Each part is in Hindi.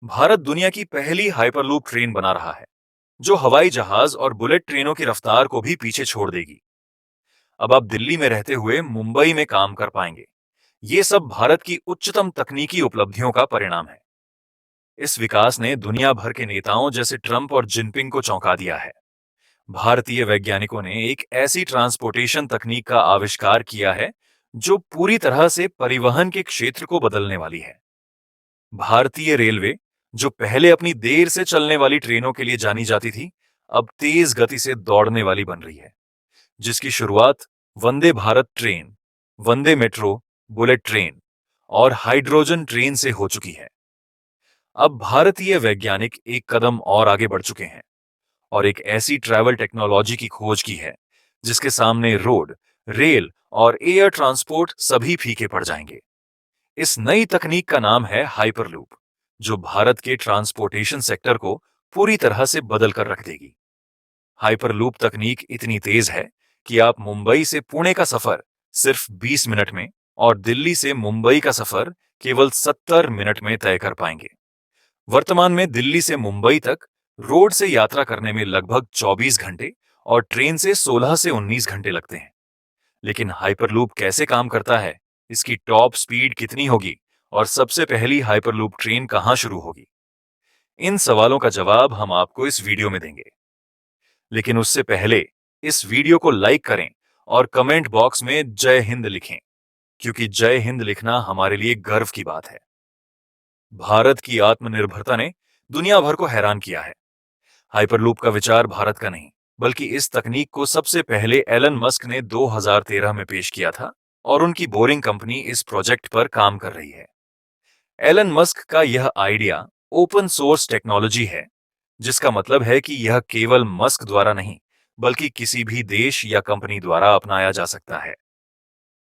भारत दुनिया की पहली हाइपरलूप ट्रेन बना रहा है, जो हवाई जहाज और बुलेट ट्रेनों की रफ्तार को भी पीछे छोड़ देगी। अब आप दिल्ली में रहते हुए मुंबई में काम कर पाएंगे। ये सब भारत की उच्चतम तकनीकी उपलब्धियों का परिणाम है। इस विकास ने दुनिया भर के नेताओं जैसे ट्रंप और जिनपिंग को चौंका दिया है। भारतीय वैज्ञानिकों ने एक ऐसी ट्रांसपोर्टेशन तकनीक का आविष्कार किया है, जो पूरी तरह से परिवहन के क्षेत्र को बदलने वाली है। भारतीय रेलवे, जो पहले अपनी देर से चलने वाली ट्रेनों के लिए जानी जाती थी, अब तेज गति से दौड़ने वाली बन रही है, जिसकी शुरुआत वंदे भारत ट्रेन, वंदे मेट्रो, बुलेट ट्रेन और हाइड्रोजन ट्रेन से हो चुकी है। अब भारतीय वैज्ञानिक एक कदम और आगे बढ़ चुके हैं और एक ऐसी ट्रैवल टेक्नोलॉजी की खोज की है, जिसके सामने रोड, रेल और एयर ट्रांसपोर्ट सभी फीके पड़ जाएंगे। इस नई तकनीक का नाम है हाइपरलूप, जो भारत के ट्रांसपोर्टेशन सेक्टर को पूरी तरह से बदल कर रख देगी। हाइपरलूप तकनीक इतनी तेज है कि आप मुंबई से पुणे का सफर सिर्फ 20 मिनट में और दिल्ली से मुंबई का सफर केवल 70 मिनट में तय कर पाएंगे। वर्तमान में दिल्ली से मुंबई तक रोड से यात्रा करने में लगभग 24 घंटे और ट्रेन से 16 से 19 घंटे लगते हैं। लेकिन हाइपरलूप कैसे काम करता है, इसकी टॉप स्पीड कितनी होगी और सबसे पहली हाइपरलूप ट्रेन कहां शुरू होगी, इन सवालों का जवाब हम आपको इस वीडियो में देंगे। लेकिन उससे पहले इस वीडियो को लाइक करें और कमेंट बॉक्स में जय हिंद लिखें, क्योंकि जय हिंद लिखना हमारे लिए गर्व की बात है। भारत की आत्मनिर्भरता ने दुनिया भर को हैरान किया है। हाइपरलूप का विचार भारत का नहीं, बल्कि इस तकनीक को सबसे पहले एलन मस्क ने 2013 में पेश किया था और उनकी बोरिंग कंपनी इस प्रोजेक्ट पर काम कर रही है। एलन मस्क का यह आइडिया ओपन सोर्स टेक्नोलॉजी है, जिसका मतलब है कि यह केवल मस्क द्वारा नहीं, बल्कि किसी भी देश या कंपनी द्वारा अपनाया जा सकता है।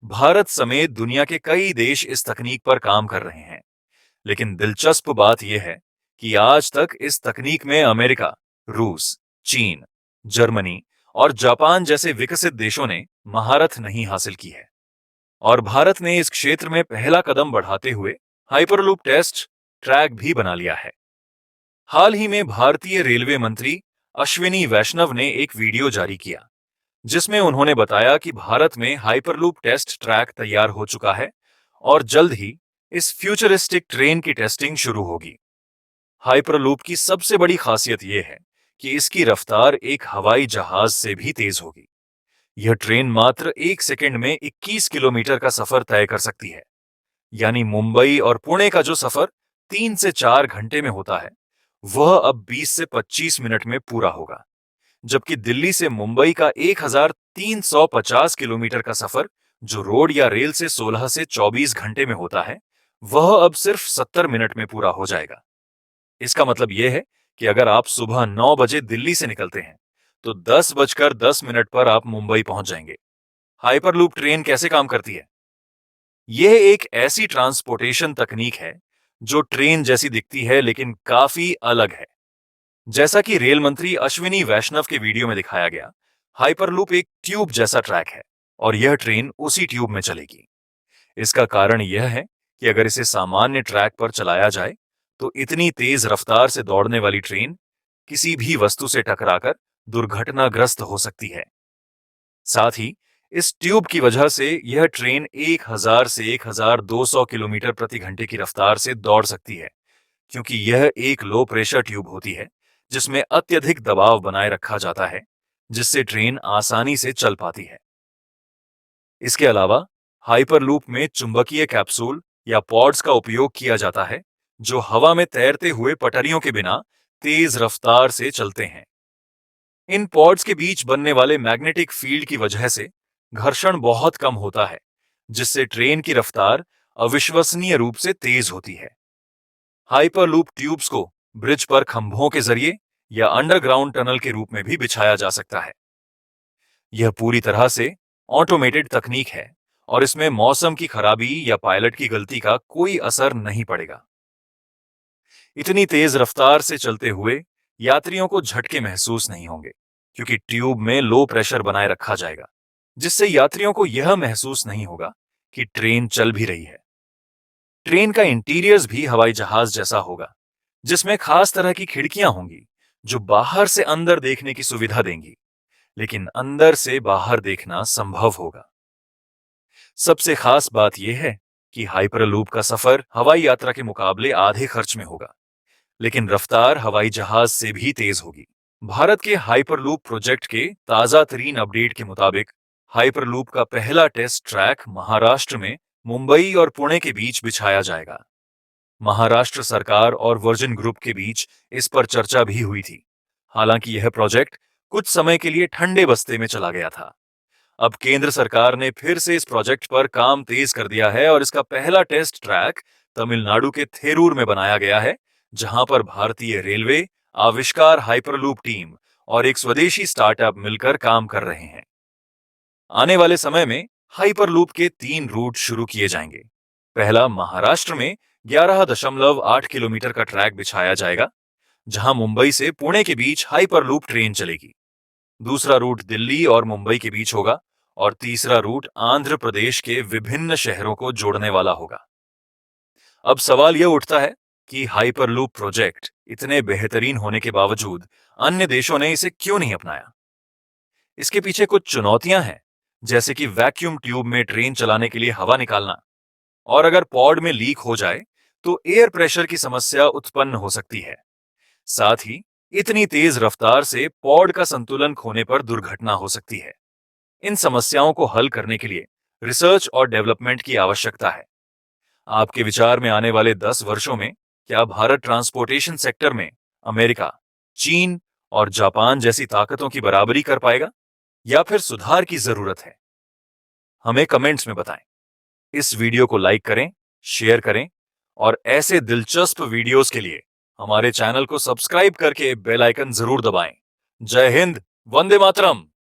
भारत समेत दुनिया के कई देश इस तकनीक पर काम कर रहे हैं, लेकिन दिलचस्प बात यह है कि आज तक इस तकनीक में अमेरिका, रूस, चीन, जर्मनी और जापान जैसे विकसित देशों ने महारत नहीं हासिल की है। और भारत ने इस क्षेत्र में पहला कदम बढ़ाते हुए हाइपरलूप टेस्ट ट्रैक भी बना लिया है। हाल ही में भारतीय रेलवे मंत्री अश्विनी वैष्णव ने एक वीडियो जारी किया, जिसमें उन्होंने बताया कि भारत में हाइपरलूप टेस्ट ट्रैक तैयार हो चुका है और जल्द ही इस फ्यूचरिस्टिक ट्रेन की टेस्टिंग शुरू होगी। हाइपरलूप की सबसे बड़ी खासियत यह है कि इसकी रफ्तार एक हवाई जहाज से भी तेज होगी। यह ट्रेन मात्र 1 सेकंड में 21 किलोमीटर का सफर तय कर सकती है। यानी मुंबई और पुणे का जो सफर 3 से 4 घंटे में होता है, वह अब 20 से 25 मिनट में पूरा होगा। जबकि दिल्ली से मुंबई का 1350 किलोमीटर का सफर, जो रोड या रेल से 16 से 24 घंटे में होता है, वह अब सिर्फ 70 मिनट में पूरा हो जाएगा। इसका मतलब यह है कि अगर आप सुबह 9 बजे दिल्ली से निकलते हैं, तो 10:10 पर आप मुंबई पहुंच जाएंगे। हाइपरलूप ट्रेन कैसे काम करती है? यह एक ऐसी ट्रांसपोर्टेशन तकनीक है जो ट्रेन जैसी दिखती है, लेकिन काफी अलग है। जैसा कि रेल मंत्री अश्विनी वैष्णव के वीडियो में दिखाया गया, हाइपरलूप एक ट्यूब जैसा ट्रैक है और यह ट्रेन उसी ट्यूब में चलेगी। इसका कारण यह है कि अगर इसे सामान्य ट्रैक पर चलाया जाए, तो इतनी तेज रफ्तार से दौड़ने वाली ट्रेन किसी भी वस्तु से टकराकर दुर्घटनाग्रस्त हो सकती है। साथ ही इस ट्यूब की वजह से यह ट्रेन 1000 से 1200 किलोमीटर प्रति घंटे की रफ्तार से दौड़ सकती है, क्योंकि यह एक लो प्रेशर ट्यूब होती है, जिसमें अत्यधिक दबाव बनाए रखा जाता है, जिससे ट्रेन आसानी से चल पाती है। इसके अलावा हाइपरलूप में चुंबकीय कैप्सूल या पॉड्स का उपयोग किया जाता है, जो हवा में तैरते हुए पटरियों के बिना तेज रफ्तार से चलते हैं। इन पॉड्स के बीच बनने वाले मैग्नेटिक फील्ड की वजह से घर्षण बहुत कम होता है, जिससे ट्रेन की रफ्तार अविश्वसनीय रूप से तेज होती है। हाइपरलूप ट्यूब्स को ब्रिज पर खंभों के जरिए या अंडरग्राउंड टनल के रूप में भी बिछाया जा सकता है। यह पूरी तरह से ऑटोमेटेड तकनीक है और इसमें मौसम की खराबी या पायलट की गलती का कोई असर नहीं पड़ेगा। इतनी तेज रफ्तार से चलते हुए यात्रियों को झटके महसूस नहीं होंगे, क्योंकि ट्यूब में लो प्रेशर बनाए रखा जाएगा, जिससे यात्रियों को यह महसूस नहीं होगा कि ट्रेन चल भी रही है। ट्रेन का इंटीरियर्स भी हवाई जहाज जैसा होगा, जिसमें खास तरह की खिड़कियां होंगी जो बाहर से अंदर देखने की सुविधा देंगी, लेकिन अंदर से बाहर देखना संभव होगा। सबसे खास बात यह है कि हाइपरलूप का सफर हवाई यात्रा के मुकाबले आधे खर्च में होगा, लेकिन रफ्तार हवाई जहाज से भी तेज होगी। भारत के हाइपरलूप प्रोजेक्ट के ताजा तरीन अपडेट के मुताबिक हाइपरलूप का पहला टेस्ट ट्रैक महाराष्ट्र में मुंबई और पुणे के बीच बिछाया जाएगा। महाराष्ट्र सरकार और वर्जिन ग्रुप के बीच इस पर चर्चा भी हुई थी। हालांकि यह प्रोजेक्ट कुछ समय के लिए ठंडे बस्ते में चला गया था। अब केंद्र सरकार ने फिर से इस प्रोजेक्ट पर काम तेज कर दिया है और इसका पहला टेस्ट ट्रैक तमिलनाडु के थेरूर में बनाया गया है, जहां पर भारतीय रेलवे, आविष्कार हाइपरलूप टीम और एक स्वदेशी स्टार्टअप मिलकर काम कर रहे हैं। आने वाले समय में हाइपरलूप के 3 रूट शुरू किए जाएंगे। पहला, महाराष्ट्र में 11.8 किलोमीटर का ट्रैक बिछाया जाएगा, जहां मुंबई से पुणे के बीच हाइपरलूप ट्रेन चलेगी। दूसरा रूट दिल्ली और मुंबई के बीच होगा और तीसरा रूट आंध्र प्रदेश के विभिन्न शहरों को जोड़ने वाला होगा। अब सवाल यह उठता है कि हाइपरलूप प्रोजेक्ट इतने बेहतरीन होने के बावजूद अन्य देशों ने इसे क्यों नहीं अपनाया? इसके पीछे कुछ चुनौतियां हैं, जैसे कि वैक्यूम ट्यूब में ट्रेन चलाने के लिए हवा निकालना, और अगर पॉड में लीक हो जाए तो एयर प्रेशर की समस्या उत्पन्न हो सकती है। साथ ही इतनी तेज रफ्तार से पॉड का संतुलन खोने पर दुर्घटना हो सकती है। इन समस्याओं को हल करने के लिए रिसर्च और डेवलपमेंट की आवश्यकता है। आपके विचार में आने वाले 10 वर्षों में क्या भारत ट्रांसपोर्टेशन सेक्टर में अमेरिका, चीन और जापान जैसी ताकतों की बराबरी कर पाएगा, या फिर सुधार की जरूरत है? हमें कमेंट्स में बताएं। इस वीडियो को लाइक करें, शेयर करें और ऐसे दिलचस्प वीडियोस के लिए हमारे चैनल को सब्सक्राइब करके बेल आइकन जरूर दबाएं। जय हिंद, वंदे मातरम।